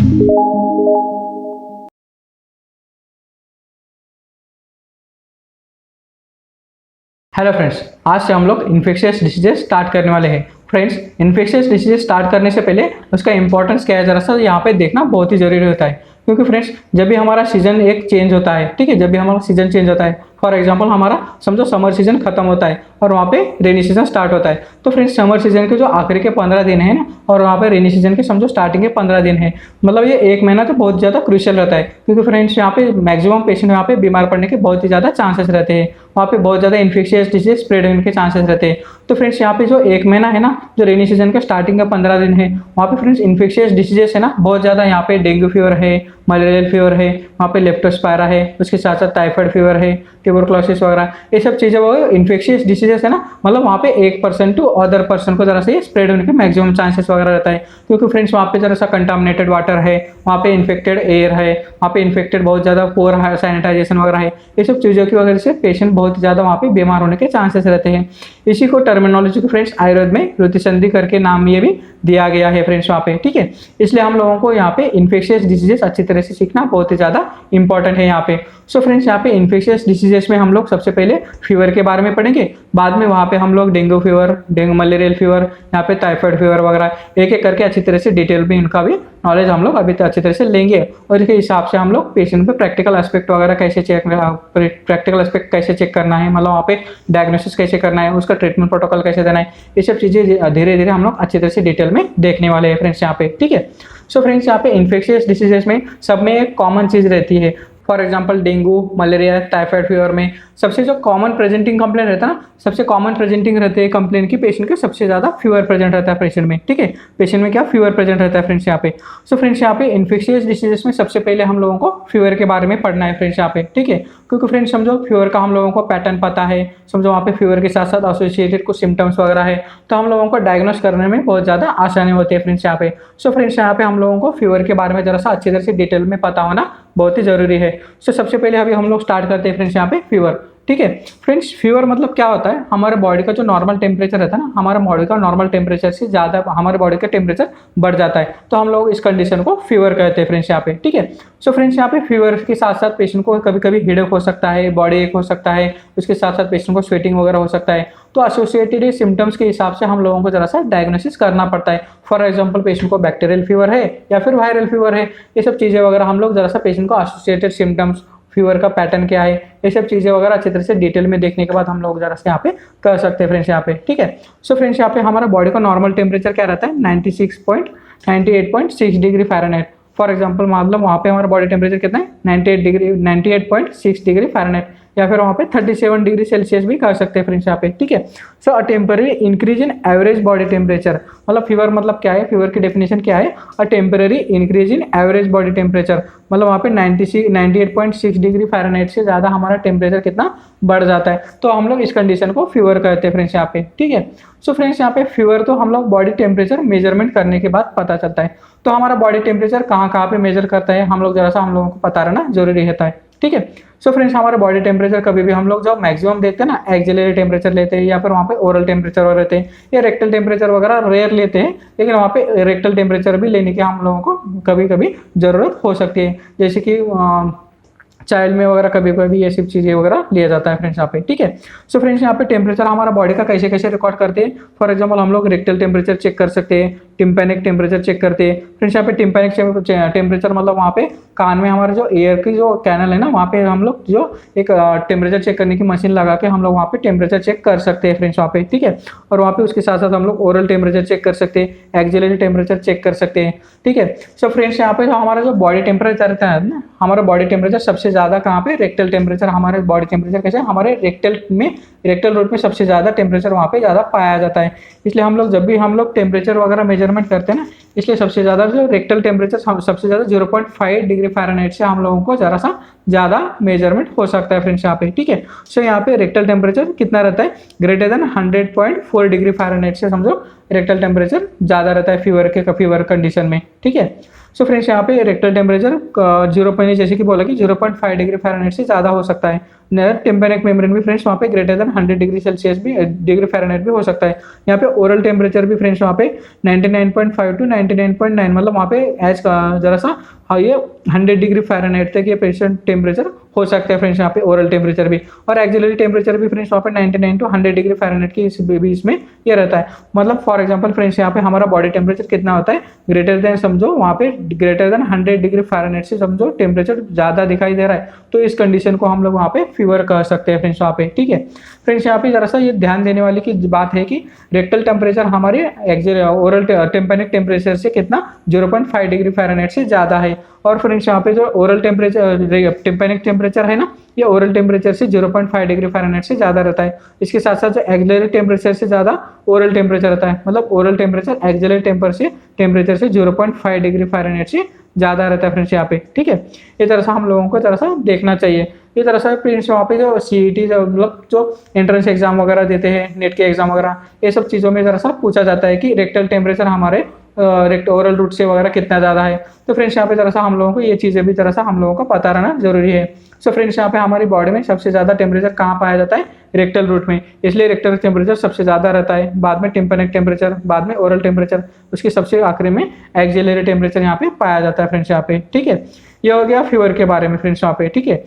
Hello friends, आज से हम लोग इन्फेक्शियस डिसीजेस स्टार्ट करने वाले हैं। फ्रेंड्स, इन्फेक्शियस डिसीजेस स्टार्ट करने से पहले उसका इंपॉर्टेंस क्या है जरा सा यहाँ पे देखना बहुत ही जरूरी होता है। क्योंकि फ्रेंड्स, जब भी हमारा सीजन एक चेंज होता है, ठीक है, जब भी हमारा सीजन चेंज होता है, फॉर एग्जांपल हमारा समझो समर सीजन खत्म होता है और वहाँ पे रेनी सीजन स्टार्ट होता है, तो फ्रेंड्स समर सीजन के जो आखिरी के 15 दिन है ना, और वहाँ पे रेनी सीजन के समझो स्टार्टिंग के 15 दिन है, मतलब ये एक महीना तो बहुत ज़्यादा क्रूशियल रहता है। क्योंकि फ्रेंड्स यहाँ पे मैक्सिमम पेशेंट यहाँ पे बीमार पड़ने के बहुत ही ज़्यादा चांसेस रहते हैं, वहाँ पे बहुत ज़्यादा इन्फेक्शियस डिसीज स्प्रेड होने के चांसेस रहते हैं। तो फ्रेंड्स यहाँ पे जो एक महीना है ना, जो रेनी सीजन का स्टार्टिंग का 15 दिन है, वहाँ पे फ्रेंड्स इन्फेक्शियस डिसीजेस है ना बहुत ज़्यादा, यहाँ पे डेंगू फीवर है, मलेरियल फीवर है, वहाँ पे लेप्टोस्पायरा है, उसके साथ साथ टाइफाइड फीवर है, ट्यूबरक्लोसिस वगैरह, ये सब चीज़ें वो इन्फेक्शियस डिसीजेस है ना, मतलब वहाँ पे एक पर्सन टू अदर पर्सन को जरा से स्प्रेड होने के मैक्सिमम चांसेस वगैरह रहता है। क्योंकि फ्रेंड्स वहाँ पे जरा सा कंटामिनेटेड वाटर है, वहाँ पे इन्फेक्टेड एयर है, वहाँ पे इन्फेक्टेड बहुत ज़्यादा पोर सैनिटाइजेशन वगैरह है, ये सब चीज़ों की वजह से पेशेंट बहुत ज़्यादा वहाँ पे बीमार होने के चांसेस रहते हैं। इसी को टर्मिनोलॉजी को फ्रेंड्स आयुर्वेद में रुतिसंधि करके नाम ये भी दिया गया है फ्रेंड्स वहाँ पे, ठीक है। इसलिए हम लोगों को यहाँ पे इन्फेक्शियस डिसीजेस अच्छी तरह से सीखना बहुत ही ज़्यादा इंपॉर्टेंट है यहाँ पे। सो फ्रेंड्स, यहाँ पे इन्फेक्शियस डिसीजेस में हम लोग सबसे पहले फीवर के बारे में पढ़ेंगे, बाद में वहाँ पे हम लोग dengue fever, dengue malarial fever, यहाँ पे टाइफाइड फीवर वगैरह एक एक करके अच्छी तरह से डिटेल में इनका भी नॉलेज हम लोग अभी तो अच्छी तरह से लेंगे। और इसके हिसाब से हम लोग पेशेंट पे प्रैक्टिकल एस्पेक्ट वगैरह कैसे चेक करना है, मतलब वहाँ पे डायग्नोसिस कैसे करना है, उसका ट्रीटमेंट प्रोटोकॉल कैसे देना है, ये सब चीज़ें धीरे धीरे हम लोग अच्छी तरह से डिटेल में देखने वाले हैं फ्रेंड्स यहाँ पे, ठीक है। सो फ्रेंड्स, यहाँ पे इन्फेक्शियस डिसीजेस में सब में एक कॉमन चीज़ रहती है। For example dengue, malaria, typhoid fever में सबसे जो कॉमन प्रेजेंटिंग कंप्लेन रहता है ना, सबसे कॉमन प्रेजेंटिंग रहते हैं कंप्लेन की पेशेंट के सबसे ज़्यादा फीवर प्रेजेंट रहता है पेशेंट में, ठीक है। पेशेंट में क्या फीवर प्रेजेंट रहता है फ्रेंड्स यहाँ पे। सो फ्रेंड्स, यहाँ पे इन्फेक्शियस डिसीजेस में सबसे पहले हम लोगों को फीवर के बारे में पढ़ना है फ्रेंड्स यहाँ पे, ठीक है। क्योंकि फ्रेंड्स समझो फीवर का हम लोगों को पैटर्न पता है, समझो वहाँ पे फीवर के साथ साथ एसोसिएटेड कुछ सिम्टम्स वगैरह है, तो हम लोगों को डायग्नोस करने में बहुत ज़्यादा आसानी होती है फ्रेंड्स यहाँ पे। सो फ्रेंड्स, यहाँ पे हम लोगों को फीवर के बारे में जरा सा अच्छी तरह से डिटेल में पता होना बहुत ही जरूरी है। सो सबसे पहले अभी हम लोग स्टार्ट करते हैं फ्रेंड्स यहाँ पे फीवर, ठीक है। फ्रेंड्स, फीवर मतलब क्या होता है, हमारे बॉडी का जो नॉर्मल टेम्परेचर रहता है ना, हमारे बॉडी का नॉर्मल टेम्परेचर से ज़्यादा हमारे बॉडी का टेम्परेचर बढ़ जाता है, तो हम लोग इस कंडीशन को फीवर कहते हैं फ्रेंड्स यहाँ पे, ठीक है। सो फ्रेंड्स, यहाँ पे फीवर के साथ साथ पेशेंट को कभी कभी हेडेक हो सकता है, बॉडी एक हो सकता है, उसके साथ साथ पेशेंट को स्वेटिंग वगैरह हो सकता है। तो एसोसिएटेड सिम्टम्स के हिसाब से हम लोगों को जरा सा डायग्नोसिस करना पड़ता है। फॉर एग्जांपल, पेशेंट को बैक्टीरियल फीवर है या फिर वायरल फीवर है, ये सब चीज़ें वगैरह हम लोग जरा सा पेशेंट को एसोसिएटेड सिम्टम्स, फीवर का पैटर्न क्या है, ये सब चीज़ें वगैरह अच्छी तरह से डिटेल में देखने के बाद हम लोग जरा से यहाँ पे कर सकते हैं फ्रेंड्स यहाँ पे, ठीक है। सो फ्रेंड्स, यहाँ पे हमारा बॉडी का नॉर्मल टेम्परेचर क्या रहता है, 98.6 डिग्री फ़ारेनहाइट। फॉर एग्जांपल, मतलब वहाँ पे हमारा बॉडी टेम्परेचर कितना है, 98.6 डिग्री फ़ारेनहाइट, या फिर वहाँ पे 37 डिग्री सेल्सियस भी कर सकते हैं फ्रेंड्स यहाँ पे, ठीक है। So a temporary increase in average body temperature, मतलब फीवर मतलब क्या है, फीवर की डेफिनेशन क्या है, a temporary increase in average body temperature, मतलब वहाँ पे 98.6 डिग्री फ़ारेनहाइट से ज़्यादा हमारा टेम्परेचर कितना बढ़ जाता है, तो हम लोग इस कंडीशन को फीवर कहते हैं फ्रेंड्स यहाँ पे, ठीक है। सो फ्रेंड्स, यहाँ पे फीवर तो हम लोग बॉडी टेम्परेचर मेजरमेंट करने के बाद पता चलता है। तो हमारा बॉडी टेम्परेचर कहाँ कहाँ पे मेजर करता है, हम लोग जरा सा हम लोगों को पता रहना जरूरी रहता है, ठीक है। सो फ्रेंड्स, हमारा बॉडी टेम्परेचर कभी भी हम लोग जब मैक्सिमम देखते हैं ना, एक्सिलरी टेम्परेचर लेते हैं, या फिर वहाँ पे ओरल टेम्परेचर वगैरह लेते हैं, या रेक्टल टेम्परेचर वगैरह रेयर लेते हैं, लेकिन वहाँ पे रेक्टल टेम्परेचर भी लेने की हम लोगों को कभी कभी ज़रूरत हो सकती है, जैसे कि चाइल्ड में वगैरह कभी कभी ये सब चीज़ें वगैरह लिया जाता है फ्रेंड्स यहाँ पे, ठीक है। सो फ्रेंड्स, यहाँ पे टेम्परेचर हमारा बॉडी का कैसे कैसे रिकॉर्ड करते हैं। फॉर एग्जांपल, हम लोग रेक्टल टेम्परेचर चेक कर सकते हैं, टिम्पैनिक टेम्परेचर चेक करते हैं फ्रेंड्स यहाँ पे। टिम्पैनिक टेम्परेचर मतलब वहाँ पे कान में हमारे जो एयर की जो कैनल है ना, वहाँ पे हम लोग जो एक टेम्परेचर चेक करने की मशीन लगा के हम लोग वहाँ पे टेम्परेचर चेक कर सकते हैं फ्रेंड्स वहाँ पे, ठीक है। और वहाँ पे उसके साथ साथ हम लोग ओरल टेम्परेचर चेक कर सकते हैं, एक्सिलरी टेम्परेचर चेक कर सकते हैं, ठीक है। सो फ्रेंड्स, यहाँ पे जो हमारा जो बॉडी टेम्परेचर रहता है ना, हमारा बॉडी टेम्परेचर सबसे ज़्यादा कहाँ पे, रेक्टल टेम्परेचर, हमारे बॉडी टेम्परेचर कैसे, हमारे रेक्टल रूट में सबसे ज़्यादा टेम्परेचर वहाँ पे ज़्यादा पाया जाता है। इसलिए हम लोग जब भी हम लोग टेम्परेचर वगैरह मेजरमेंट करते हैं ना, इसलिए सबसे ज़्यादा जो रेक्टल टेम्परेचर सबसे ज़्यादा 0.5 डिग्री फ़ारेनहाइट से हम लोगों को ज़रा सा ज़्यादा मेजरमेंट हो सकता है फ्रेंड्स यहाँ पे, ठीक है। सो यहाँ पे रेक्टल टेम्परेचर कितना रहता है, ग्रेटर देन 100.4 डिग्री फ़ारेनहाइट से समझो रेक्टल टेम्परेचर ज़्यादा रहता है फीवर कंडीशन में, ठीक है। सो फ्रेंड्स, यहाँ पे रेक्टल टेम्परेचर 0. जैसे कि बोला कि 0.5 डिग्री फ़ारेनहाइट से ज़्यादा हो सकता है, टिम्पेनिक मेम्ब्रेन भी फ्रेंड्स वहाँ पे ग्रेटर देन 100 डिग्री सेल्सियस भी डिग्री फ़ारेनहाइट भी हो सकता है। यहाँ पे ओरल टेम्परेचर भी फ्रेंड्स वहाँ पे 99.5 टू 99.9 मतलब वहाँ पे एज जरा सा हाँ ये 100 डिग्री फ़ारेनहाइट तक ये पेशेंट टेम्परेचर हो सकता है फ्रेंड्स यहाँ पे ओरल टेम्परेचर भी। और एक्सिलरी टेम्परेचर भी फ्रेंड्स वहाँ पे 99 टू 100 डिग्री फ़ारेनहाइट के इस बीच में ये रहता है। मतलब फॉर एग्जांपल फ्रेंड्स यहाँ पे हमारा बॉडी टेम्परेचर कितना होता है, ग्रेटर देन समझो वहाँ पे ग्रेटर देन 100 डिग्री फ़ारेनहाइट से समझो टेम्परेचर ज़्यादा दिखाई दे रहा है, तो इस कंडीशन को हम लोग वहाँ पे फीवर कह सकते हैं फ्रेंड्स वहाँ पे। ठीक है फ्रेंड्स, यहाँ पे जरा सा ये ध्यान देने वाली की बात है कि रेक्टल टेम्परेचर हमारे ओरल टेम्पेनिक टेम्परेचर से कितना 0.5 डिग्री फ़ारेनहाइट से ज़्यादा है। और फ्रेंड्स यहाँ पे जो ओरल टेम्परेचर टेम्पेनिक टेम्परेचर है ना, ये ओरल टेम्परेचर से 0.5 डिग्री फ़ारेनहाइट से ज़्यादा रहता है। इसके साथ साथ जो एक्सिलरी टेम्परेचर से ज़्यादा ओरल टेम्परेचर रहता है, मतलब ओरल टेम्परेचर एक्सिलरी टेम्परेचर से 0.5 डिग्री फ़ारेनहाइट से ज़्यादा रहता है फ्रेंड्स यहाँ पे। ठीक है, ये तरह से हम लोगों को तरह सा देखना चाहिए। ये तरह से फ्रेंड्स वहाँ पे जो CET मतलब जो एंट्रेंस एग्जाम वगैरह देते हैं, नेट के एग्जाम वगैरह, ये सब चीज़ों में जरा सा पूछा जाता है कि रेक्टल टेम्परेचर हमारे ओरल रूट से वगैरह कितना ज़्यादा है। तो फ्रेंड्स यहाँ पे जरा सा हम लोगों को ये चीज़ें भी जरा सा हम लोगों को पता रहना जरूरी है। सो फ्रेंड्स यहाँ पे हमारी बॉडी में सबसे ज़्यादा टेम्परेचर कहाँ पाया जाता है, रेक्टल रूट में, इसलिए रेक्टल टेम्परेचर सबसे ज़्यादा रहता है, बाद में टिम्पेनिक टेम्परेचर, बाद में ओरल टेम्परेचर, उसके सबसे आखिरी में एक्सिलरी टेम्परेचर यहाँ पे पाया जाता है फ्रेंड्स यहाँ पे। ठीक है, ये हो गया फीवर के बारे में फ्रेंड्स यहाँ पे। ठीक है,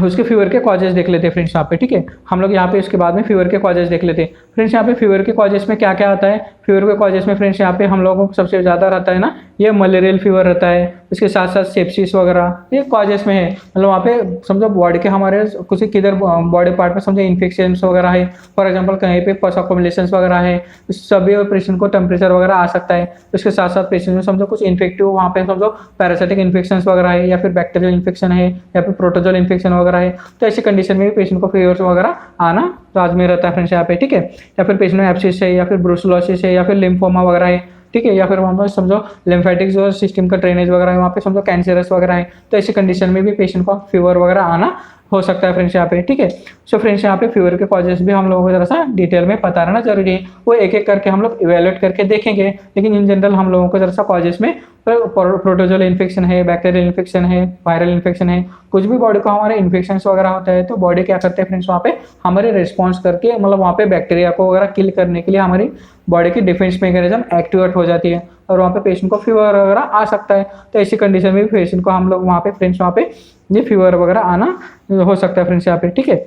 उसके फीवर के कॉजेज देख लेते हैं फ्रेंड्स यहाँ पे। ठीक है, हम लोग यहाँ पे इसके बाद में फीवर के कॉजेज देख लेते हैं फ्रेंड्स। यहाँ पे फीवर के कॉजेज में क्या क्या आता है, फीवर के कॉजेज में फ्रेंड्स यहाँ पे हम लोगों को सबसे ज़्यादा रहता है ना, ये मलेरियल फीवर रहता है, उसके साथ साथ सेप्सिस वगैरह ये कॉजेज में है। मतलब वहाँ पे समझो बॉडी के हमारे कुछ किधर बॉडी पार्ट में समझो इन्फेक्शन वगैरह है, फॉर एग्जाम्पल कहीं पे पस अकोमुलेशन वगैरह है, सभी पेशेंट को टेम्परेचर वगैरह आ सकता है। उसके साथ साथ पेशेंट में समझो कुछ इन्फेक्टिव वहाँ पे समझो पैरासिटिक इन्फेक्शन वगैरह है, या फिर बैक्टीरियल इन्फेक्शन है, या फिर प्रोटोजोल इन्फेक्शन वगैरह है, तो ऐसी कंडीशन में भी पेशेंट को फीवर वगैरह आना लाजमी रहता है फ्रेंड्स यहाँ पे। ठीक है, या फिर पेशेंट में एब्सिस है, या फिर ब्रुसलोसिस है, या फिर लिम्फोमा वगैरह है। ठीक है, या फिर वहाँ पर समझो लिम्फेटिक जो सिस्टम का ड्रेनेज वगैरह है, वहाँ पे समझो कैंसरस वगैरह है, तो ऐसी कंडीशन में भी पेशेंट को फीवर वगैरह आना हो सकता है फ्रेंड्स यहाँ पे। ठीक है, सो फ्रेंड्स यहाँ पे फीवर के कॉजेस भी हम लोगों को जरा सा डिटेल में पता रहना जरूरी है, वो एक एक करके हम लोग इवेलुएट करके देखेंगे, लेकिन इन जनरल हम लोगों को जरा सा कॉजेस में प्रोटोजोल इन्फेक्शन है, बैक्टीरियल इन्फेक्शन है, वायरल इन्फेक्शन है, कुछ भी बॉडी को हमारे इन्फेक्शन वगैरह होता है, तो बॉडी क्या करते हैं फ्रेंड्स वहाँ पे हमारे रिस्पॉन्स करके, मतलब वहाँ पे बैक्टीरिया को वगैरह किल करने के लिए हमारी बॉडी की डिफेंस मैकेनिज्म एक्टिवेट हो जाती है, और वहाँ पे पेशेंट को फीवर वगैरह आ सकता है। तो ऐसी कंडीशन में भी पेशेंट को हम लोग वहाँ पे फ्रेंड्स वहाँ पे ये फीवर वगैरह आना हो सकता है फ्रेंड्स यहाँ पे। ठीक है,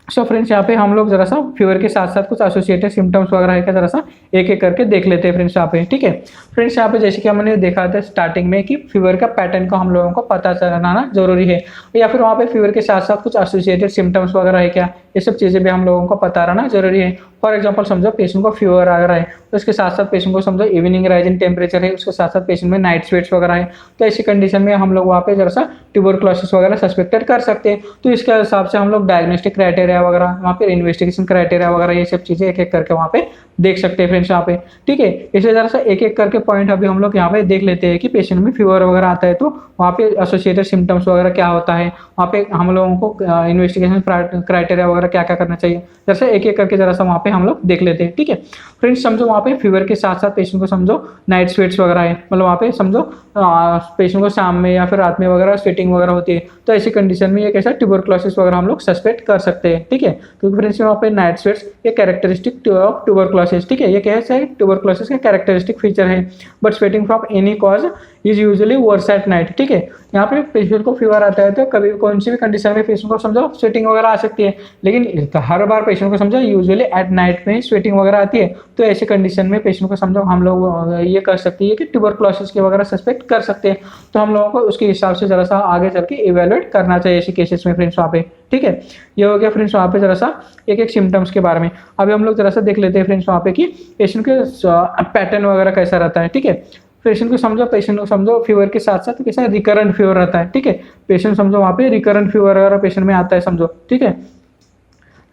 सो फ्रेंड्स यहाँ पे हम लोग जरा सा फीवर के साथ साथ कुछ एसोसिएटेड सिम्टम्स वगैरह है क्या जरा सा एक एक करके देख लेते हैं फ्रेंड्स यहाँ पे। ठीक है फ्रेंड्स, यहाँ पे जैसे कि हमने देखा था स्टार्टिंग में कि फीवर का पैटर्न को हम लोगों को पता चलाना जरूरी है, या फिर वहाँ पे फीवर के साथ साथ कुछ एसोसिएटेड सिम्टम्स वगैरह है क्या, ये सब चीज़ें भी हम लोगों को पता रहना जरूरी है। फॉर एग्जाम्पल समझो पेशेंट को फीवर आ रहा है, तो उसके साथ साथ पेशेंट को समझो इवनिंग राइज इन टेम्परेचर है, उसके साथ साथ पेशेंट में नाइट स्वेट्स वगैरह है, तो ऐसी कंडीशन में हम लोग वहाँ पे जरा सा ट्यूबरक्लोसिस वगैरह सस्पेक्टेड कर सकते हैं। तो इसके हिसाब से हम लोग डायग्नोस्टिक क्राइटेरिया वगैरह वहाँ पे इन्वेस्टिगेशन क्राइटेरिया वगैरह ये सब चीज़ें एक एक करके वहाँ पे देख सकते हैं फ्रेंड्स यहाँ पे। ठीक है, इसलिए जरा सा एक एक करके पॉइंट अभी हम लोग यहाँ पे देख लेते हैं कि पेशेंट में फीवर वगैरह आता है तो वहाँ पे एसोसिएटेड सिम्टम्स वगैरह क्या होता है, वहाँ पे हम लोगों को इन्वेस्टिगेशन क्राइटेरिया वगैरह क्या क्या करना चाहिए, जैसे एक एक करके जरा सा वहाँ पे हम लोग देख लेते हैं। ठीक है फ्रेंड्स, समझो वहाँ पे फीवर के साथ साथ पेशेंट को समझो नाइट स्वेट्स वगैरह है, मतलब वहाँ पे समझो पेशेंट को शाम में या फिर रात में वगैरह स्वेटिंग वगैरह होती है, तो ऐसी कंडीशन में ये कैसा ट्यूबरक्लोसिस वगैरह हम लोग सस्पेक्ट कर सकते हैं। ठीक है, क्योंकि फ्रेंड्स वहाँ पे नाइट स्वेट्स ये कैरेक्टरिस्टिक ऑफ ट्यूबरक्लोसिस, ठीक है, ये कैसा है ट्यूबरक्लोसिस का कैरेक्टरिस्टिक फीचर है, but sweating from any cause is usually worse at night. ठीक है, यहाँ पे पेशेंट को फीवर आता है तो कभी कौन सी भी कंडीशन में पेशेंट को समझो स्वेटिंग वगैरह आ सकती है, लेकिन हर बार पेशेंट को समझो यूजुअली एट नाइट में स्वेटिंग वगैरह आती है, तो ऐसी कंडीशन में पेशेंट को समझो हम लोग ये कर सकते हैं कि ट्यूबरक्लोसिस के वगैरह सस्पेक्ट कर सकते हैं, तो हम लोगों को उसके हिसाब से जरा सा आगे चल के इवेलुएट करना चाहिए ऐसे केसेस में फ्रेंड्स वहाँ पे। ठीक है, ये हो गया फ्रेंड्स वहाँ पे जरा सा एक एक सिम्टम्स के बारे में। अभी हम लोग जरा सा देख लेते हैं फ्रेंड्स वहाँ पे कि पेशेंट के पैटर्न वगैरह कैसा रहता है। ठीक है, पेशेंट को समझो फीवर के साथ साथ कैसा रिकरेंट फीवर रहता है। ठीक है, पेशेंट समझो वहाँ पे रिकरेंट फीवर वगैरह पेशेंट में आता है समझो। ठीक है,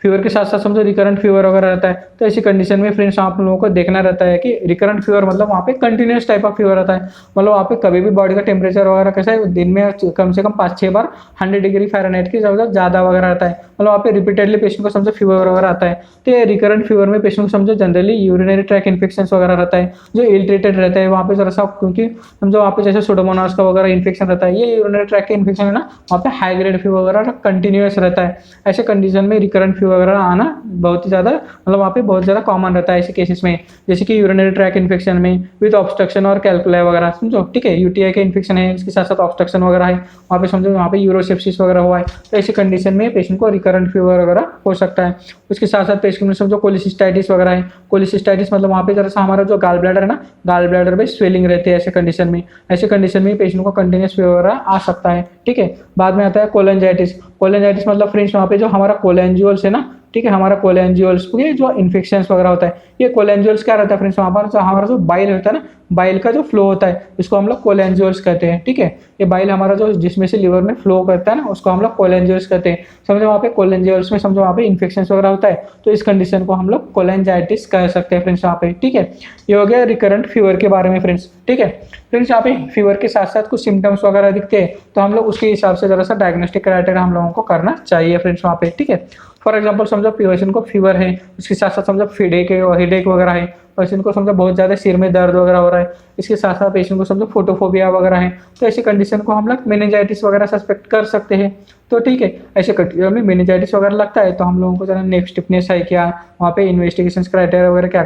फीवर के साथ साथ समझो रिकरेंट फीवर वगैरह रहता है, तो ऐसी कंडीशन में फ्रेंड्स आप लोगों को देखना रहता है कि रिकरेंट फीवर मतलब वहाँ पे कंटिन्यूस टाइप ऑफ फीवर रहता है, मतलब वहाँ पे कभी भी बॉडी का टेम्परेचर वगैरह कैसा है दिन में कम से कम 5-6 बार 100 डिग्री फ़ारेनहाइट की ज़्यादा वगैरह रहता है, मतलब वहाँ पे रिपीटेडली पेशेंट को समझो फीवर वगैरह आता है, तो ये रिकरेंट फीवर में पेशेंट को समझो जनरली यूरिनरी ट्रैक इन्फेक्शन वगैरह रहता है जो इल्ट्रेटेड रहता है वहाँ पे जरा सा, क्योंकि समझो वहाँ पे जैसे सुडोमोनास का वगैरह इन्फेक्शन रहता है, ये यूरिनरी ट्रैक का इन्फेक्शन है ना, वहाँ पे हाई ग्रेड फीवर वगैरह कंटिन्यूस रहता है। ऐसे कंडीशन में रिकरेंट फीवर वगैरह आना बहुत ही ज़्यादा, मतलब वहाँ पे बहुत ज़्यादा कॉमन रहता है ऐसे केसेस में, जैसे कि यूरिनरी ट्रैक इन्फेक्शन में विद ऑब्स्ट्रक्शन और कैलकुलाई वगैरह, समझो ठीक है, यूटीआई का इन्फेक्शन है, इसके साथ साथ ऑब्स्ट्रक्शन वगैरह है, वहाँ पे समझो वहाँ पे यूरोसेप्सिस वगैरह हुआ है, तो ऐसी कंडीशन में पेशेंट को रिकरेंट फीवर वगैरह हो सकता है। उसके साथ साथ पेशेंट में समझो कोलिसिस्टाइटिस वगैरह है, कोलिसिस्टाइटिस मतलब वहाँ पे जरा सा हमारा जो गाल ब्लैडर है ना, गाल ब्लैडर में स्वेलिंग रहती है ऐसे कंडीशन में, ऐसे कंडीशन में पेशेंट को कंटिन्यूस फीवर वगैरह आ सकता है। ठीक है, बाद में आता है कोलेंजाइटिस। कोलेंजाइटिस मतलब फ्रेंड्स वहाँ पे जो हमारा कोलेंजियोल्स है ना, ठीक है, हमारा कोलेंजियोल्स के जो इन्फेक्शंस वगैरह होता है, ये कोलेंजियोल्स क्या रहता है फ्रेंड्स, वहाँ पर जो हमारा जो बाइल होता है ना, बाइल का जो फ्लो होता है इसको हम लोग कोलेंजियोल्स कहते हैं। ठीक है, ये बाइल हमारा जो जिसमें से लिवर में फ्लो करता है ना, उसको हम लोग कोलेंजियोल्स कहते हैं। समझो वहाँ पे कोलेंजियोल्स में समझो वहाँ पे इन्फेक्शंस वगैरह होता है, तो इस कंडीशन को हम लोग कोलेंजाइटिस कह सकते हैं फ्रेंड्स वहाँ पे। ठीक है, ये हो गया रिकरेंट फीवर के बारे में फ्रेंड्स। ठीक है फ्रेंड्स, यहाँ पे फीवर के साथ साथ कुछ सिम्टम्स वगैरह दिखते हैं, तो हम लोग उसके हिसाब से जरा सा डायग्नोस्टिक क्राइटेरिया हम लोगों को करना चाहिए फ्रेंड्स वहाँ पे। ठीक है, फॉर एग्जाम्पल समझो पेशेंट को फीवर है, उसके साथ साथ समझो हेडेक वगैरह है, पेशेंट को समझो बहुत ज़्यादा सिर में दर्द वगैरह हो रहा है, इसके साथ साथ पेशेंट को समझो फोटोफोबिया वगैरह है, तो ऐसी कंडीशन को हम लोग मेनिंजाइटिस वगैरह सस्पेक्ट कर सकते हैं। तो ठीक है, ऐसे कंडीशन में मेनिंजाइटिस वगैरह लगता है तो हम लोगों को जरा नेक स्टिफनेस है क्या, वहाँ पे इन्वेस्टिगेशन क्राइटेरिया वगैरह क्या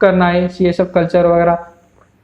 करना है, CSF कल्चर वगैरह,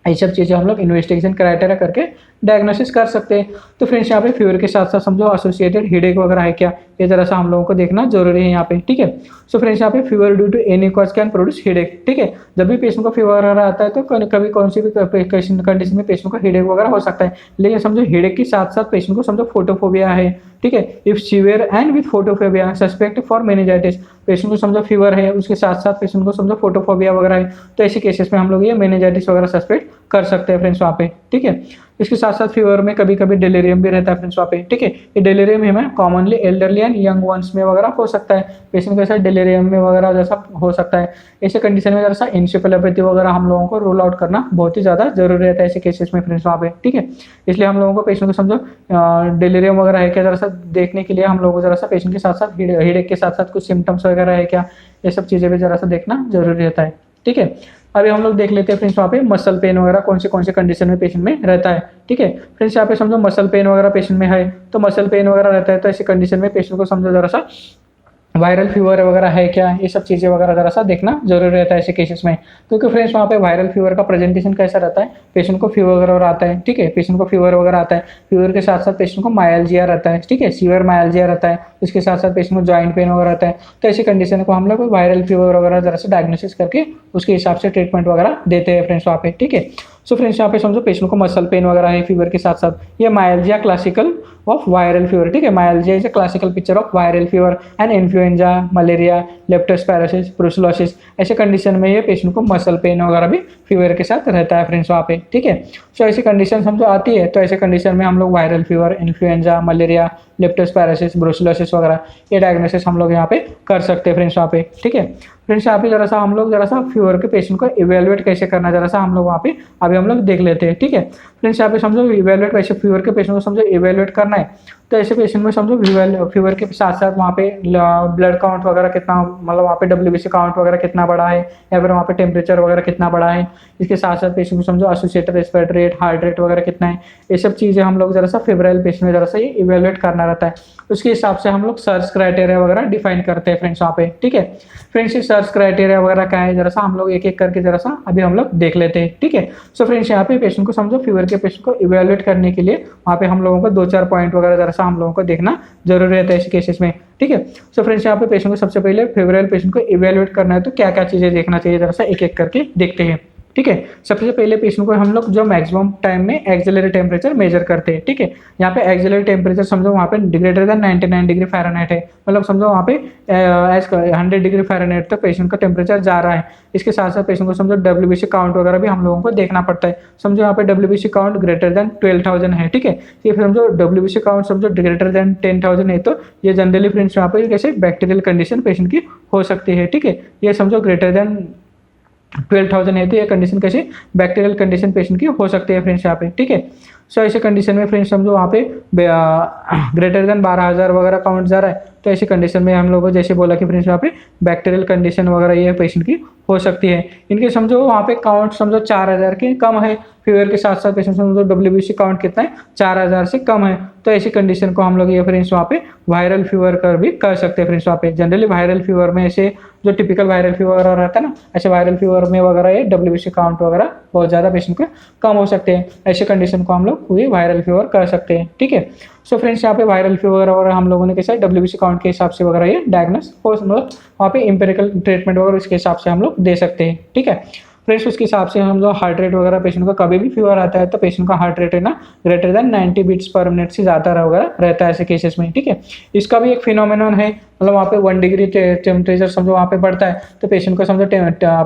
ये सब चीज़ें हम लोग इन्वेस्टिगेशन क्राइटेरिया करके डायग्नोसिस कर सकते हैं। तो फ्रेंड्स यहाँ पे फीवर के साथ साथ समझो एसोसिएटेड हेडेक वगैरह है क्या, ये जरा सा हम लोगों को देखना जरूरी है यहाँ पे। ठीक है, सो फ्रेंड्स यहाँ पे fever due to any cause can produce headache. ठीक है, जब भी पेशेंट को फीवर वगैरह आता है तो कभी कौन सी भी कंडीशन में पेशेंट को हेडेक वगैरह हो सकता है, लेकिन समझो हेडेक के साथ साथ पेशेंट को समझो फोटोफोबिया है। ठीक है, if severe and with photophobia suspect for meningitis, patient को समझो फीवर है, उसके साथ साथ पेशेंट को समझो फोटोफोबिया वगैरह है, तो ऐसे केसेस में हम लोग ये मेनिंजाइटिस वगैरह सस्पेक्ट कर सकते हैं फ्रेंड्स वहाँ पे। ठीक है, इसके साथ साथ फीवर में कभी कभी डिलीरियम भी रहता है फ्रेंड्स वहाँ पे। ठीक है, ये डिलीरियम हमें commonly elderly and young ones में वगैरह हो सकता है, पेशेंट के साथ डिलीरियम में वगैरह जैसा हो सकता है। ऐसे कंडीशन में जैसा एन्सेफेलोपैथी वगैरह हम लोगों को रूल आउट करना बहुत ही ज़्यादा जरूरी रहता है ऐसे केसेस में फ्रेंड्स वहाँ पे। ठीक है, इसलिए हम लोगों को पेशेंट को समझो डिलीरियम वगैरह है क्या जरा सा देखने के लिए हम लोगों को जरा सा पेशेंट के साथ साथ हेडेक के साथ साथ कुछ सिम्टम्स वगैरह है क्या, ये सब चीज़ें भी जरा सा देखना जरूरी रहता है। ठीक है, अभी हम लोग देख लेते हैं फ्रेंड्स वहाँ पे मसल पेन वगैरह कौन से कंडीशन में पेशेंट में रहता है। ठीक है फ्रेंड्स, यहाँ पे समझो मसल पेन वगैरह पेशेंट में है, तो मसल पेन वगैरह रहता है, तो ऐसी कंडीशन में पेशेंट को समझो जरा सा वायरल फीवर वगैरह है क्या, ये सब चीज़ें वगैरह जरा सा देखना जरूरी रहता है ऐसे केसेस में, क्योंकि फ्रेंड्स वहाँ पे वायरल फीवर का प्रेजेंटेशन कैसा रहता है, पेशेंट को फीवर वगैरह आता है। ठीक है, पेशेंट को फीवर वगैरह आता है, फीवर के साथ साथ पेशेंट को मायल्जिया रहता है। ठीक है, सीवियर मायल्जिया रहता है, इसके साथ साथ पेशेंट को जॉइंट पेन वगैरह रहता है, तो ऐसी कंडीशन को हम लोग वायरल फीवर वगैरह जरा सा डायग्नोसिस करके उसके हिसाब से ट्रीटमेंट वगैरह देते हैं फ्रेंड्स वहाँ पे। ठीक है, सो फ्रेंड्स यहाँ पे समझो पेशेंट को मसल पेन वगैरह है फीवर के साथ साथ, ये myalgia classical of viral fever. ठीक है, myalgia is a classical picture of viral fever and influenza, malaria, leptospirosis, brucellosis, ऐसे कंडीशन में ये पेशेंट को मसल पेन वगैरह भी फीवर के साथ रहता है फ्रेंड्स वहाँ पे। ठीक है, सो ऐसी कंडीशन समझो आती है, तो ऐसे कंडीशन में हम लोग viral fever, influenza, malaria, leptospirosis, brucellosis वगैरह ये डायग्नोसिस हम लोग यहाँ पे कर सकते हैं फ्रेंड्स वहाँ पे। ठीक है फ्रेंड्स, यहाँ पे जरा सा हम लोग जरा सा फीवर के पेशेंट को इवेलुएट कैसे करना जरा सा हम लोग वहाँ पे अभी हम लोग देख लेते हैं। ठीक है फ्रेंड्स, यहाँ पे समझो इवेलुएट कैसे फीवर के पेशेंट को समझो इवेलुएट करना है, तो ऐसे पेशेंट में समझो फीवर के साथ साथ वहाँ पे ब्लड काउंट वगैरह कितना, मतलब वहाँ पे WBC काउंट वगैरह कितना बड़ा है, या फिर वहाँ पे टेम्परेचर वगैरह कितना बड़ा है, इसके साथ साथ पेशेंट को समझो associated respiratory rate, heart rate वगैरह कितना है, ये सब चीज़ें हम लोग जरा सा फेब्राइल पेशेंट में जरा सा ये इवेलुएट करना रहता है, उसके हिसाब से हम लोग सर्च क्राइटेरिया वगैरह डिफाइन करते हैं फ्रेंड्स वहाँ पे। ठीक है फ्रेंड्स, ये सर्च क्राइटेरिया वगैरह क्या है जरा सा हम लोग एक एक करके जरा सा अभी हम लोग देख लेते हैं। ठीक है, सो फ्रेंड्स यहाँ पे पेशेंट को समझो फीवर के पेशेंट को इवेलुएट करने के लिए वहाँ पे हम लोगों को 2-4 पॉइंट वगैरह जरा सा हम लोगों को देखना जरूरी रहता है इस केसेस में। ठीक है, सो फ्रेंड्स यहाँ पे पेशेंट को सबसे पहले फेब्राइल पेशेंट को इवेलुएट करना है, तो क्या क्या चीज़ें देखना चाहिए जरा सा एक एक करके देखते हैं। ठीक है, सबसे पहले पेशेंट को हम लोग जो मैक्सिमम टाइम में एक्सिलरी टेम्परेचर मेजर करते हैं। ठीक है, यहाँ पे एक्सिलरी टेम्परेचर समझो वहाँ पे ग्रेटर देन 99 डिग्री फ़ारेनहाइट है, मतलब समझो वहाँ पे 100 डिग्री फ़ारेनहाइट तक पेशेंट का टेम्परेचर जा रहा है। इसके साथ साथ पेशेंट को समझो WBC काउंट वगैरह भी हम लोगों को देखना पड़ता है। समझो यहाँ पे WBC काउंट ग्रेटर देन 12,000 है। ठीक है, ये फिर समझो WBC काउंट समझो ग्रेटर देन 10,000 है, तो ये जनरली फ्रेंड्स यहाँ पे कैसे बैक्टीरियल कंडीशन पेशेंट की हो सकती है। ठीक है, ये समझो ग्रेटर देन 12,000 है, तो ये कंडीशन कैसे बैक्टीरियल कंडीशन पेशेंट की हो सकती है फ्रेंड्स यहाँ पे, ठीक है। सो ऐसे कंडीशन में फ्रेंड्स समझो वहाँ पे ग्रेटर देन 12,000 वगैरह काउंट जा रहा है, तो ऐसी कंडीशन में हम लोगों को जैसे बोला कि फ्रेंड्स वहाँ पे बैक्टीरियल कंडीशन वगैरह ये पेशेंट की हो सकती है। इनके समझो वहाँ पे काउंट समझो 4,000 के कम है, फीवर के साथ साथ पेशेंट समझो WBC काउंट कितना है 4,000 से कम है, तो ऐसी कंडीशन को हम लोग ये फ्रेंड्स वहाँ पे वायरल फीवर कर भी कर सकते हैं फ्रेंड्स वहाँ पे। जनरली वायरल फीवर में ऐसे जो टिपिकल वायरल फीवर रहता है ना, ऐसे वायरल फीवर में वगैरह ये WBC काउंट वगैरह बहुत ज़्यादा पेशेंट के कम हो सकते हैं, ऐसे कंडीशन को हम लोग पूरी वायरल फीवर कर सकते हैं, ठीक है। सो फ्रेंड्स यहाँ पे वायरल फीवर और हम लोगों ने कैसा WBC काउंट के हिसाब से वगैरह ये डायग्नोस हो, मतलब वहाँ पे एम्पिरिकल ट्रीटमेंट वगैरह उसके हिसाब से हम लोग दे सकते हैं, ठीक है फ्रेंड्स। उसके हिसाब से हम लोग हार्ट रेट वगैरह पेशेंट का कभी भी फीवर आता है तो पेशेंट का हार्ट रेट है ना greater than 90 beats per minute से ज़्यादा वगैरह रहता है ऐसे केसेस में, ठीक है। इसका भी एक फिनोमेनन है, मतलब वहाँ पे 1 डिग्री टेम्परेचर समझो वहाँ पे बढ़ता है तो पेशेंट को समझो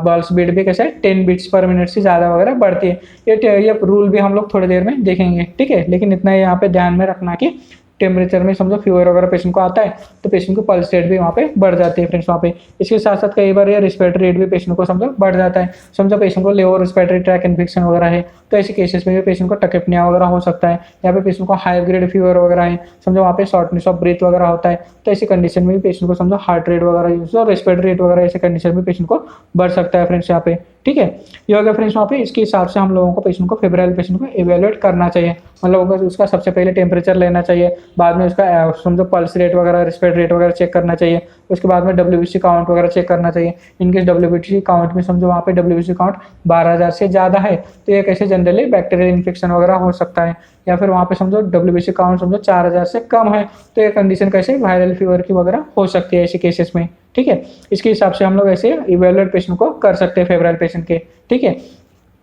पल्स बीट भी कैसा है 10 बीट्स पर मिनट से ज़्यादा वगैरह बढ़ती है। ये रूल भी हम लोग थोड़ी देर में देखेंगे, ठीक है। लेकिन इतना यहाँ पे ध्यान में रखना कि टेम्परेचर में समझो फीवर वगैरह पेशेंट को आता है तो पेशेंट को पल्स रेट भी वहाँ पे बढ़ जाती है फ्रेंड्स वहाँ पे। इसके साथ साथ कई बार ये रिस्पिरेटरी रेट भी पेशेंट को समझो बढ़ जाता है, समझो पेशेंट को लोअर रिस्पिरेटरी ट्रैक इन्फेक्शन वगैरह है तो ऐसे केसेस में भी पेशेंट को टकेपनिया वगैरह हो सकता है, यहाँ पे पेशेंट को हाई ग्रेड फीवर वगैरह है, समझो वहाँ पे शॉर्टनेस ऑफ ब्रीथ वगैरह होता है, तो ऐसी कंडीशन में भी पेशेंट को समझो हार्ट रेट वगैरह और रेस्पिरेटरी रेट वगैरह ऐसे कंडीशन में पेशेंट को बढ़ सकता है फ्रेंड्स यहाँ पे, ठीक है। ये हो गया फ्रेंड्स वहाँ पे। इसके हिसाब से हम लोगों को पेशेंट को फेब्राइल पेशेंट को इवेलुएट करना चाहिए, मतलब उसका सबसे पहले टेम्परेचर लेना चाहिए, बाद में उसका समझो पल्स रेट वगैरह रिस्पिरेटरी रेट वगैरह चेक करना चाहिए, उसके बाद में WBC काउंट वगैरह चेक करना चाहिए। इनकेस WBC काउंट में समझो वहाँ पे WBC काउंट 12,000 से ज़्यादा है तो ये कैसे जनरली बैक्टीरियल इन्फेक्शन वगैरह हो सकता है, या फिर वहाँ पे समझो WBC काउंट समझो 4,000 से कम है तो ये कंडीशन कैसे वायरल फीवर की वगैरह हो सकती है ऐसे केसेस में, ठीक है। इसके हिसाब से हम लोग ऐसे इवेलुएट पेशेंट को कर सकते हैं फेब्राइल पेशेंट के, ठीक है।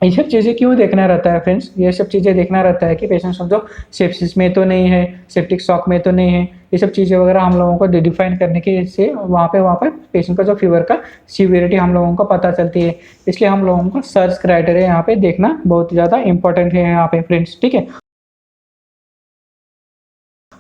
ये सब चीज़ें क्यों देखना रहता है फ्रेंड्स, ये सब चीज़ें देखना रहता है कि पेशेंट समझो सेप्सिस में तो नहीं है, सेप्टिक शॉक में तो नहीं है, ये सब चीज़ें वगैरह हम लोगों को डिफाइन करने के से वहाँ पे पेशेंट का जो फीवर का सीवियरिटी हम लोगों को पता चलती है, इसलिए हम लोगों को सर्च क्राइटेरिया यहाँ पे देखना बहुत ज़्यादा इंपॉर्टेंट है यहाँ पे फ्रेंड्स, ठीक है।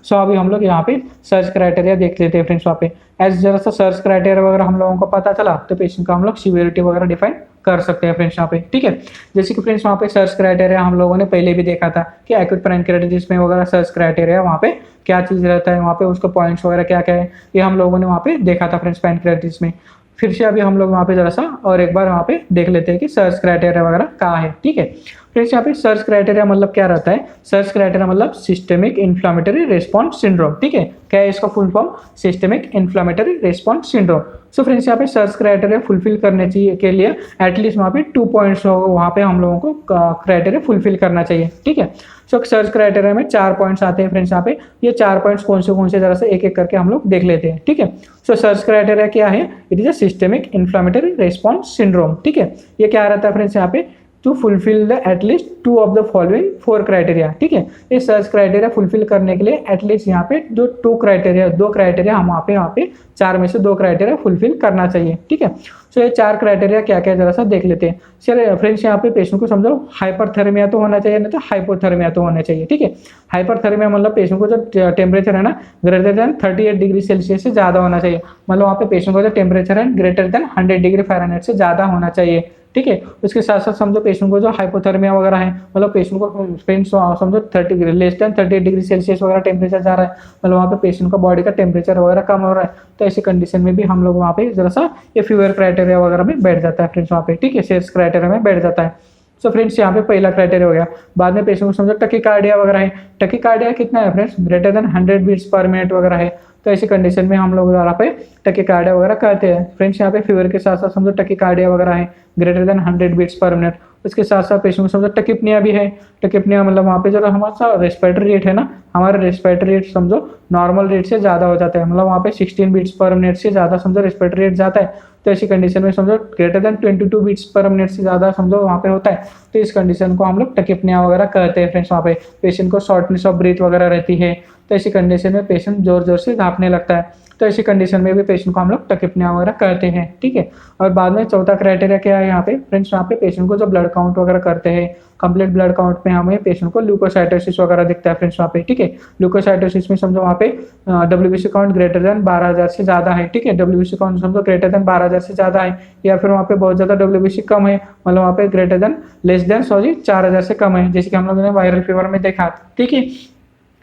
सो अभी हम लोग यहाँ पे सर्च क्राइटेरिया देख लेते हैं फ्रेंड्स। वहाँ पे एज जरा सा सर्च क्राइटेरिया वगैरह हम लोगों को पता चला तो पेशेंट का हम लोग सीवियरिटी वगैरह डिफाइन कर सकते हैं फ्रेंड्स यहाँ पे, ठीक है। जैसे कि फ्रेंड्स वहाँ पे सर्च क्राइटेरिया हम लोगों ने पहले भी देखा था कि एक्यूट पैनक्रेatitis में वगैरह सर्च क्राइटेरिया वहाँ पे क्या चीज़ रहता है, वहाँ पे उसका पॉइंट्स वगैरह क्या क्या है, ये हम लोगों ने वहाँ पे देखा था फ्रेंड्स पैनक्रेatitis में। फिर से अभी हम लोग वहाँ पे जरा सा और एक बार वहाँ पे देख लेते हैं कि सर्च क्राइटेरिया वगैरह क्या है, ठीक है। फ्रेंड्स यहाँ पे सर्च क्राइटेरिया मतलब क्या रहता है, सर्च क्राइटेरिया मतलब सिस्टेमिक इन्फ्लामेटरी रिस्पॉन्स सिंड्रोम, ठीक है। क्या है इसका full form, systemic inflammatory response syndrome. सो फ्रेंड्स यहाँ पे सर्च क्राइटेरिया फुलफिल करने चाहिए के लिए एटलीस्ट वहाँ पे 2 पॉइंट्स वहाँ पे हम लोगों को क्राइटेरिया फुलफिल करना चाहिए, ठीक है। सो सर्च क्राइटेरिया में 4 पॉइंट्स आते हैं फ्रेंड्स यहाँ पे, ये 4 पॉइंट्स कौन से जरा से एक एक करके हम लोग देख लेते हैं, ठीक है। सो सर्च क्राइटेरिया क्या है, it is a systemic inflammatory response syndrome, ठीक है। ये क्या रहता है फ्रेंड्स यहाँ पे, to fulfil the at least 2 of the following 4 criteria, ठीक है। ये सर्च क्राइटेरिया फुलफिल करने के लिए एटलीस्ट यहाँ पे जो 2 क्राइटेरिया हम वहाँ पे 4 में से 2 क्राइटेरिया फुलफिल करना चाहिए, ठीक है। सो ये 4 क्राइटेरिया क्या क्या जरा सा देख लेते हैं। चलिए फ्रेंड्स यहाँ पे पेशेंट को समझो हाइपरथर्मिया तो होना चाहिए, नहीं तो हाइपोथर्मिया तो होना चाहिए, ठीक है। हाइपरथर्मिया मतलब पेशेंट को जो टेम्परेचर है ना ग्रेटर देन 38 डिग्री सेल्सियस से ज़्यादा होना चाहिए, मतलब वहाँ पे पेशेंट को जो टेम्परेचर है ग्रेटर देन 100 डिग्री फ़ारेनहाइट से ज़्यादा होना चाहिए, ठीक है। उसके साथ साथ समझो पेशेंट को जो हाइपोथर्मिया वगैरह है, मतलब पेशेंट को फ्रेंड्स समझो 30 लेस देन 38 डिग्री सेल्सियस वगैरह टेम्परेचर जा रहा है, मतलब वहाँ पे पेशेंट का बॉडी का टेम्परेचर वगैरह कम हो रहा है, तो ऐसी कंडीशन में भी हम लोग वहाँ पे जरा सा ये फीवर क्राइटेरिया वगैरह में बैठ जाता है फ्रेंड्स वहाँ पे, ठीक है, सेल्स क्राइटेरिया में बैठ जाता है। सो फ्रेंड्स यहाँ पे पहला क्राइटेरिया हो गया। बाद में पेशेंट को समझो टकीकार्डिया वगैरह है, टकीकार्डिया कितना है friends, greater than 100 beats per minute वगैरह है, तो ऐसी कंडीशन में हम लोग यहाँ पे टकीकार्डिया वगैरह कहते हैं फ्रेंड्स। यहाँ पे फीवर के साथ साथ समझो टकीकार्डिया वगैरह है greater than 100 beats per minute. उसके साथ साथ पेशेंट को समझो टकिपनिया भी है, टकिपनिया मतलब वहाँ पे जो हमारा रेस्पिरेटरी रेट है ना, हमारा रेस्पिरेटरी रेट समझो नॉर्मल रेट से ज़्यादा हो जाता है, मतलब वहाँ पे 16 बीट्स पर मिनट से ज़्यादा समझो रेस्पिरेटरी रेट जाता है, तो ऐसी कंडीशन में समझो greater than 22 beats per minute से ज़्यादा समझो वहाँ पे होता है, तो इस कंडीशन को हम लोग टकिपनिया वगैरह कहते हैं फ्रेंड्स। वहाँ पे पेशेंट को शॉर्टनेस ऑफ ब्रीथ वगैरह रहती है, तो ऐसी कंडीशन में पेशेंट जोर जोर से कांपने लगता है। तो ऐसी कंडीशन में भी पेशेंट को हम लोग टकिपनिया वगैरह करते हैं, ठीक है। और बाद में चौथा क्राइटेरिया क्या है यहाँ पे फ्रेंड्स, यहाँ पे पेशेंट को जो ब्लड काउंट वगैरह करते हैं, कंप्लीट ब्लड काउंट में हमें पेशेंट को ल्यूकोसाइटोसिस वगैरह दिखता है फ्रेंड्स वहाँ पे, ठीक है। ल्यूकोसाइटोसिस में समझो वहाँ पे डब्ल्यूबीसी काउंट ग्रेटर देन 12,000 से ज़्यादा है, ठीक है। डब्ल्यूबीसी काउंट समझो ग्रेटर देन 12,000 से ज़्यादा है, या फिर वहाँ पे बहुत ज़्यादा डब्ल्यूबीसी कम है, मतलब वहाँ पे ग्रेटर देन लेस देन 4,000 से कम है, जैसे कि हम लोगों ने वायरल फीवर में देखा, ठीक है।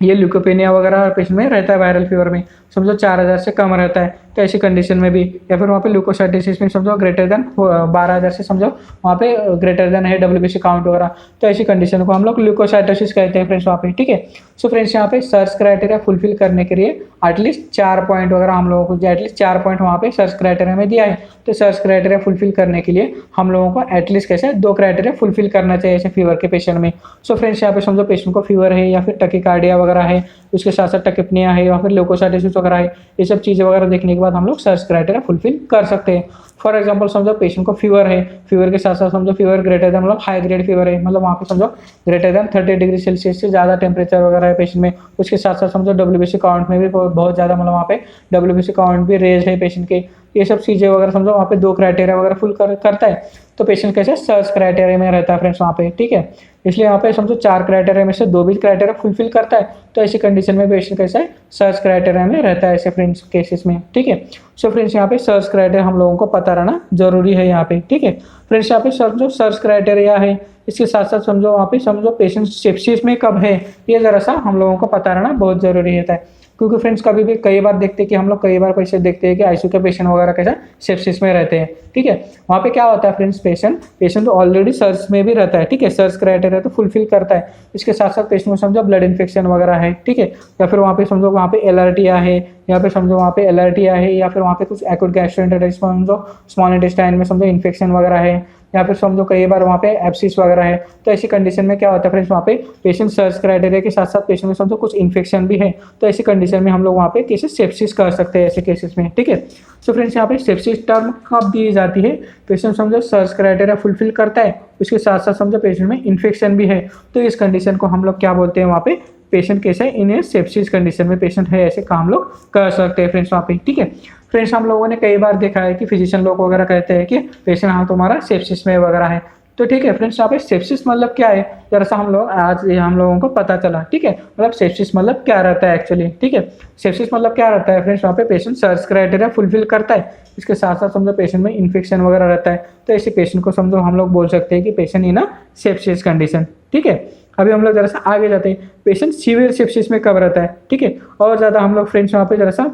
ये ल्यूकोपेनिया वगैरह पेशेंट में रहता है वायरल फीवर में, समझो 4,000 से कम रहता है, तो ऐसी कंडीशन में भी, या फिर वहाँ पे ल्यूकोसाइटोसिस में समझो ग्रेटर देन 12,000 से समझो वहाँ पे ग्रेटर देन है डब्ल्यूबीसी काउंट वगैरह, तो ऐसी कंडीशन को हम लोग ल्यूकोसाइटोसिस कहते हैं फ्रेंड्स वहाँ पे, ठीक है। सो फ्रेंड्स यहाँ पे सर्च क्राइटेरिया फुलफिल करने के लिए एटलीस्ट 4 पॉइंट वगैरह हम लोगों को एटलीस्ट 4 पॉइंट वहाँ पे सर्च क्राइटेरिया में दिया है, तो सर्च क्राइटेरिया फुलफिल करने के लिए हम लोगों को एटलीस्ट कैसे 2 क्राइटेरिया फुलफिल करना चाहिए ऐसे फीवर के पेशेंट में। सो फ्रेंड्स यहाँ पे समझो पेशेंट को फीवर है या फिर टकीकार्डिया वगैरह है, उसके साथ साथ टकिपनिया है या फिर ल्यूकोसाइटोसिस वगैरह है, ये सब चीज़ें वगैरह देखने के बाद हम लोग सर्च क्राइटेरिया फुलफिल कर सकते हैं। फॉर एग्जांपल समझो पेशेंट को फीवर है, फीवर के साथ साथ समझो फीवर ग्रेटर देन मतलब हाई ग्रेड फीवर है, मतलब वहाँ पे समझो ग्रेटर देन 30 डिग्री सेल्सियस से ज़्यादा टेम्परेचर वगैरह है पेशेंट में, उसके साथ साथ समझो डब्ल्यूबीसी काउंट में भी बहुत ज़्यादा मतलब वहाँ पे डब्ल्यूबीसी काउंट भी रेज है पेशेंट के, ये सब चीज़ें वगैरह समझो वहाँ पे 2 क्राइटेरिया वगैरह फुल करता है, तो पेशेंट कैसे सर्च क्राइटेरिया में रहता है फ्रेंड्स वहाँ पे, ठीक है। इसलिए यहाँ पे समझो 4 क्राइटेरिया में से 2 भी क्राइटेरिया फुलफिल करता है, तो ऐसी कंडीशन में पेशेंट कैसा है सर्च क्राइटेरिया में रहता है ऐसे फ्रेंड्स केसेस में, ठीक है। सो फ्रेंड्स यहाँ पे सर्च क्राइटेरिया हम लोगों को पता रहना जरूरी है यहाँ पे, ठीक है। फ्रेंड्स यहाँ पे समझो सर्च क्राइटेरिया है, इसके साथ साथ समझो वहाँ पे समझो पेशेंट सेप्सिस में कब है, ये जरा सा हम लोगों को पता रहना बहुत जरूरी होता है, क्योंकि फ्रेंड्स कभी भी कई बार देखते हैं कि हम लोग कई बार पैसे देखते हैं कि आईसीयू के पेशेंट वगैरह कैसा सेप्सिस में रहते हैं, ठीक है। वहाँ पे क्या होता है फ्रेंड्स, पेशेंट तो ऑलरेडी सर्च में भी रहता है, ठीक है, सर्च क्राइटेरिया तो फुलफिल करता है, इसके साथ साथ पेशेंट को समझो ब्लड इन्फेक्शन वगैरह है, ठीक है, या फिर वहाँ पे समझो वहाँ पे एलआरटिया है, या फिर समझो वहाँ पे एलआरटिया है, या फिर वहाँ पे कुछ एक्यूट गैस्ट्रोएंटेराइटिस समझो स्मॉल इंटेस्टाइन में समझो इन्फेक्शन वगैरह है, या फिर समझो कई बार वहाँ पे एब्सिस वगैरह है, तो ऐसी कंडीशन में क्या होता है फ्रेंड्स, वहाँ पे पेशेंट सर्च क्राइटेरिया के साथ साथ पेशेंट में समझो कुछ इन्फेक्शन भी है, तो ऐसी कंडीशन में हम लोग वहाँ पे केसेस सेप्सिस कर सकते हैं ऐसे केसेस में, ठीक है। सो फ्रेंड्स यहाँ पे सेप्सिस टर्म कब दी जाती है, पेशेंट समझो सर्च क्राइटेरिया फुलफिल करता है, उसके साथ साथ समझो पेशेंट में इन्फेक्शन भी है, तो इस कंडीशन को हम लोग क्या बोलते हैं वहाँ पे पेशेंट कैसे है इन सेप्सिस कंडीशन में पेशेंट है, ऐसे काम लोग कर सकते हैं फ्रेंड्स वहाँ पे, ठीक है। फ्रेंड्स हम लोगों ने कई बार देखा है कि फिजिशियन लोग वगैरह कहते हैं कि पेशेंट हाँ तुम्हारा सेप्सिस में वगैरह है, तो ठीक है फ्रेंड्स यहाँ पे सेप्सिस मतलब क्या है जरा सा हम लोग आज हम लोगों को पता चला, ठीक है, मतलब सेप्सिस मतलब क्या रहता है एक्चुअली, ठीक है। सेप्सिस मतलब क्या रहता है फ्रेंड्स, वहाँ पे पेशेंट सर्च क्राइटेरिया फुलफिल करता है, इसके साथ साथ समझो पेशेंट में इन्फेक्शन वगैरह रहता है, तो ऐसे पेशेंट को समझो हम लोग बोल सकते हैं कि patient in a sepsis condition, ठीक है। अभी हम लोग जरा सा आगे जाते हैं, पेशेंट सीवियर सेप्सिस में कब रहता है, ठीक है, और ज़्यादा हम लोग फ्रेंड्स वहाँ पे जरा सा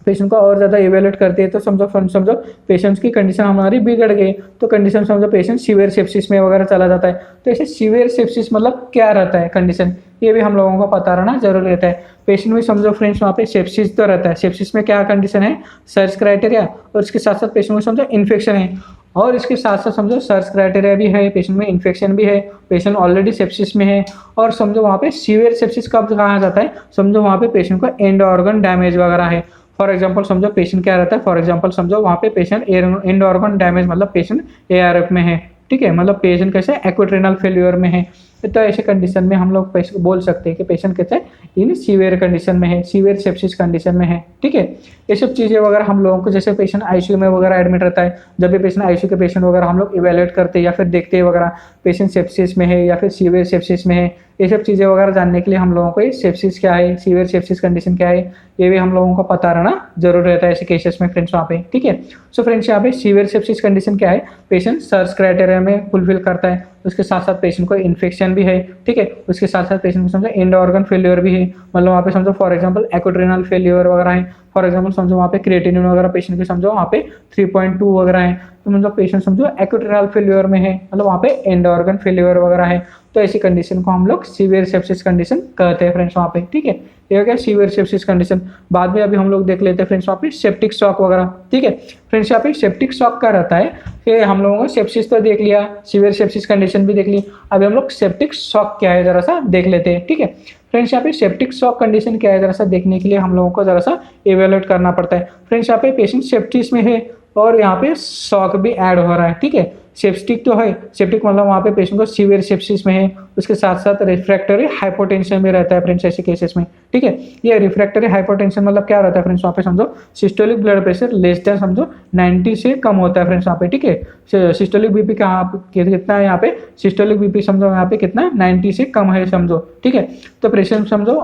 पेशेंट को और ज़्यादा इवेल्युएट करते हैं, तो समझो पेशेंट्स की कंडीशन हमारी बिगड़ गई, तो कंडीशन समझो पेशेंट सीवियर सेप्सिस में वगैरह चला जाता है, तो ऐसे सीवियर सेप्सिस मतलब क्या रहता है कंडीशन, ये भी हम लोगों को पता रहना जरूरी रहता है। पेशेंट में समझो फ्रेंड्स वहाँ पे सेप्सिस तो रहता है, सेप्सिस में क्या कंडीशन है सर्च क्राइटेरिया, और इसके साथ साथ पेशेंट में समझो इन्फेक्शन है, और इसके साथ साथ समझो सर्च क्राइटेरिया भी है, पेशेंट में इन्फेक्शन भी है, पेशेंट ऑलरेडी सेप्सिस में है, और समझो वहाँ पे सीवियर सेप्सिस कब कहा जाता है, समझो वहाँ पे पेशेंट को एंड ऑर्गन डैमेज वगैरह है। फॉर एग्जांपल समझो पेशेंट क्या रहता है, फॉर एग्जांपल समझो वहाँ पे पेशेंट एंड ऑर्गन डैमेज मतलब पेशेंट एआरएफ में है, ठीक है, मतलब पेशेंट कैसे एक्यूट रेनल फेल्योर में है, तो ऐसे कंडीशन में हम लोग पेशेंट बोल सकते हैं कि पेशेंट कैसे इन सीवियर कंडीशन में है, सीवियर सेप्सिस कंडीशन में है, ठीक है। ये सब चीज़ें वगैरह हम लोगों को जैसे पेशेंट आईसीयू में वगैरह एडमिट रहता है, जब भी पेशेंट आईसीयू के पेशेंट वगैरह हम लोग इवेल्युएट करते हैं या फिर देखते हैं वगैरह पेशेंट सेप्सिस में है या फिर सीवियर सेप्सिस में है, ये सब चीज़ें वगैरह जानने के लिए हम लोगों को ये सेप्सिस क्या है, सीवियर सेप्सिस कंडीशन क्या है, ये भी हम लोगों को पता रहना जरूर रहता है ऐसे केसेस में फ्रेंड्स वहाँ पे, ठीक है। सो फ्रेंड्स यहाँ पे सीवियर सेप्सिस कंडीशन क्या है, पेशेंट सर्च क्राइटेरिया में फुलफिल करता है, उसके साथ साथ पेशेंट को इन्फेक्शन भी है, ठीक है, उसके साथ साथ पेशेंट को समझो एंड ऑर्गन फेल्योर भी है, मतलब वहाँ पे समझो for example acute renal failure वगैरह है, फॉर एग्जांपल समझो वहाँ पे क्रिएटिनिन वगैरह पेशेंट के समझो वहाँ पे 3.2 वगैरह है, तो मतलब पेशेंट समझो एक्यूट रेनल फेल्योर में है, मतलब वहाँ पे एंड ऑर्गन फेल्योर वगैरह है, तो ऐसी कंडीशन को हम लोग सीवियर सेप्सिस कंडीशन कहते हैं फ्रेंड्स वहाँ पे, ठीक है। ये हो गया सीवियर सेप्सिस कंडीशन। बाद में अभी हम लोग देख लेते हैं फ्रेंड्स वहाँ पे सेप्टिक शॉक वगैरह, ठीक है। फ्रेंड्स यहाँ पे सेप्टिक शॉक का रहता है कि हम लोगों को सेप्सिस तो देख लिया, सीवियर सेप्सिस कंडीशन भी देख ली, अभी हम लोग सेप्टिक शॉक क्या है जरा सा देख लेते हैं, ठीक है। फ्रेंड्स यहाँ पे सेप्टिक शॉक कंडीशन क्या है जरा सा देखने के लिए हम लोगों को जरा सा इवेल्युएट करना पड़ता है। फ्रेंड्स यहाँ पे पेशेंट सेप्सिस में है और यहाँ पे शॉक भी ऐड हो रहा है, ठीक है, सेप्टिक तो है, सेप्टिक मतलब वहाँ पे पेशेंट को सीवियर सेप्सिस में है, उसके साथ साथ रिफ्रैक्टरी हाइपोटेंशन में रहता है फ्रेंड्स ऐसे केसेस में, ठीक है। ये रिफ्रैक्टरी हाइपोटेंशन मतलब क्या रहता है फ्रेंड्स, वहाँ पे समझो systolic blood pressure less than समझो 90 से कम होता है फ्रेंड्स वहाँ पे, ठीक है। सिस्टोलिक बीपी कितना है यहाँ पे, सिस्टोलिक बीपी समझो यहाँ पे कितना 90 से कम है समझो, ठीक है। तो पेशेंट समझो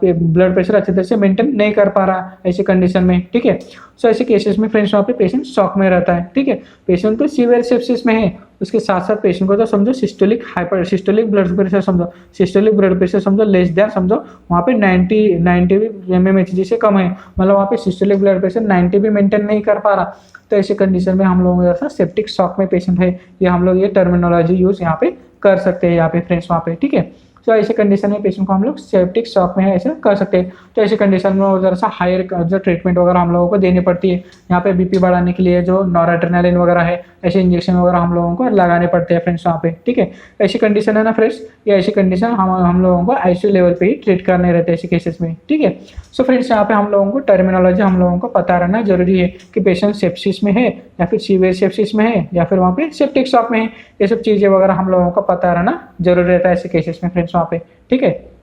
ब्लड प्रेशर अच्छे तरह से मेंटेन नहीं कर पा रहा ऐसी कंडीशन में, ठीक है। सो ऐसे केसेस में फ्रेंड्स वहाँ पे पेशेंट शॉक में रहता है, ठीक है। पेशेंट तो सीवियर सेप्सिस में है, उसके साथ साथ पेशेंट को तो समझो सिस्टोलिक ब्लड प्रेशर समझो, सिस्टोलिक ब्लड प्रेशर समझो लेस देन समझो वहाँ पे 90 mmHg से कम है, मतलब वहाँ पे सिस्टोलिक ब्लड प्रेशर 90 भी मेंटेन नहीं कर पा रहा। तो ऐसे कंडीशन में हम लोगों का सेप्टिक शॉक में पेशेंट है, ये हम लोग ये टर्मिनोलॉजी यूज यहाँ पे कर सकते हैं यहाँ पे फ्रेंड्स वहाँ पे, ठीक है। तो ऐसे कंडीशन में पेशेंट को हम लोग सेप्टिक शॉक में है ऐसे कर सकते हैं। तो ऐसे कंडीशन में जरा सा हायर जो ट्रीटमेंट वगैरह हम लोगों को देनी पड़ती है, यहाँ पे बीपी बढ़ाने के लिए जो नॉरएड्रेनालिन वगैरह है ऐसे इंजेक्शन वगैरह हम लोगों को लगाने पड़ते हैं फ्रेंड्स वहाँ पे, ठीक है। ऐसी कंडीशन है ना फ्रेंड्स, ये ऐसी कंडीशन हम लोगों को आईसीयू लेवल पे ही ट्रीट करने रहते हैं ऐसे केसेस में, ठीक है। सो फ्रेंड्स यहाँ पे हम लोगों को टर्मिनोलॉजी हम लोगों को पता रहना जरूरी है कि पेशेंट सेप्सिस में है या फिर सीवियर सेप्सिस में है या फिर वहाँ पे सेप्टिक शॉक में है, ये सब चीज़ें वगैरह हम लोगों को पता रहना जरूरी रहता है ऐसे केसेस में फ्रेंड्स वहाँ पे, ठीक है।